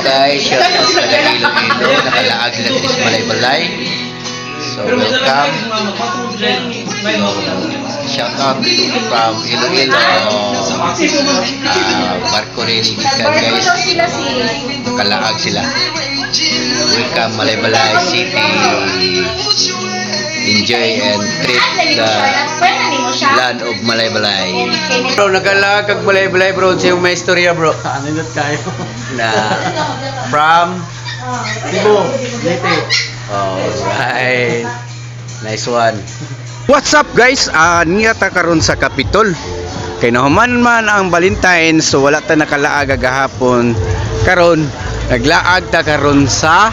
guys, shout out sa Iloilo, nakalaag sila sa Balay-Balay. So welcome. So, shout out from Iloilo. Barko rin ikan guys. Nakalaag sila. Welcome Balay-Balay City. Enjoy and treat the land of Balay-Balay. Bro, nakalaag kag Balay-Balay bro. Sa'yo may istorya bro. Anindot kayo. Na from Cebu, Leyte. alright. Nice one. What's up guys? Niyata karon sa Capitol. Kay nahuman man ang Valentine's, so wala ta nakalaag gahapon. Karon naglaag ta karon sa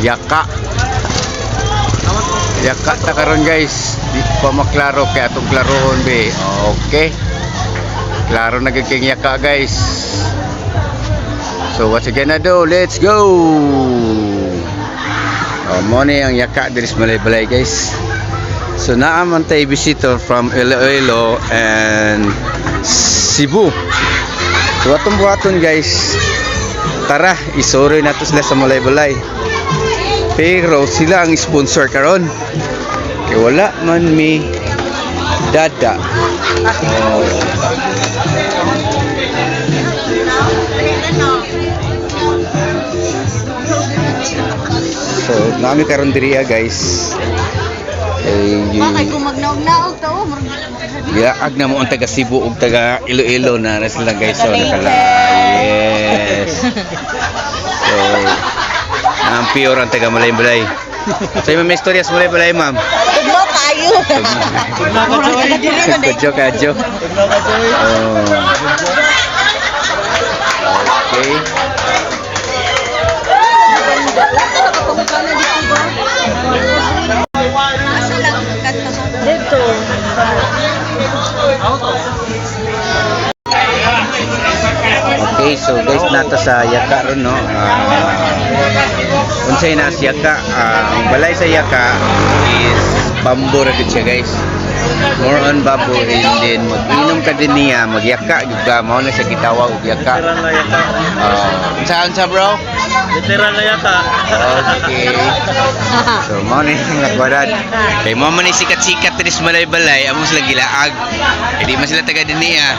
Yaka. Yaka ta karon guys. Di pa maklaro kay atong klarohon be. Okay. Klaro na gagking Yaka guys. So what you gonna do? Let's go. Money ang Yaka diri sa Balay-Balay guys. So naaman tay visitor from Iloilo and Cebu. So atong buhaton guys. Tara, isoroy nato sila sa Balay-Balay. Pero sila ang sponsor karon. Kaya wala man mi dada. So, nami karon diri guys. Bakit kung magnaog-naog to? Gilaag na mo ang taga Cebu ug taga Iloilo na sila guys. So, nakala. Yes. So, ang pure ang taga Balay-Balay. So, may istorya sa Balay-Balay, ma'am. Tugno kayo. Kadyo. Okay. Dito. Okay, so guys, nato sa Yaka ron no. Unsay na sa Yaka, ang balay sa Yaka is bamboo ra gid siya guys. More on bamboo and then mag-inom ka din niya, magyaka gyud ka, mao na siya gitawag og Yaka. Saan sa bro? Literal na Yaka. Okay. So mao ni nagbarad. Kay mo man ni sikat-sikat diri sa Balay-Balay, amo sila gilaag. Kay di man sila taga din niya.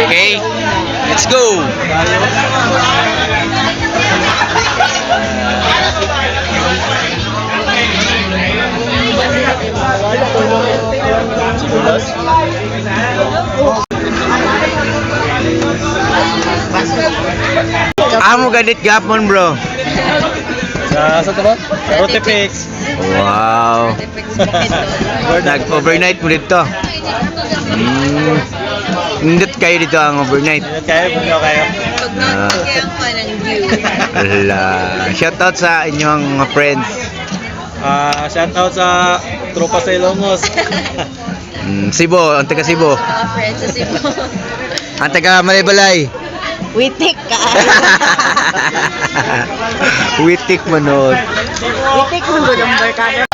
Okay? Let's go. Amo gadit gapon bro. Sa to ba? Rotipix. Wow. Nag-overnight mo dito. Indot kayo dito ang overnight. Kayo, puno kayo. Ala. Shoutout sa inyong mga friends. Shout out sa tropa sa Ilongos. Cebu, ang taga Cebu. Friends sa Cebu. Ang taga Balay-Balay. Witik ka. Witik manod. Witik mo ang barkada.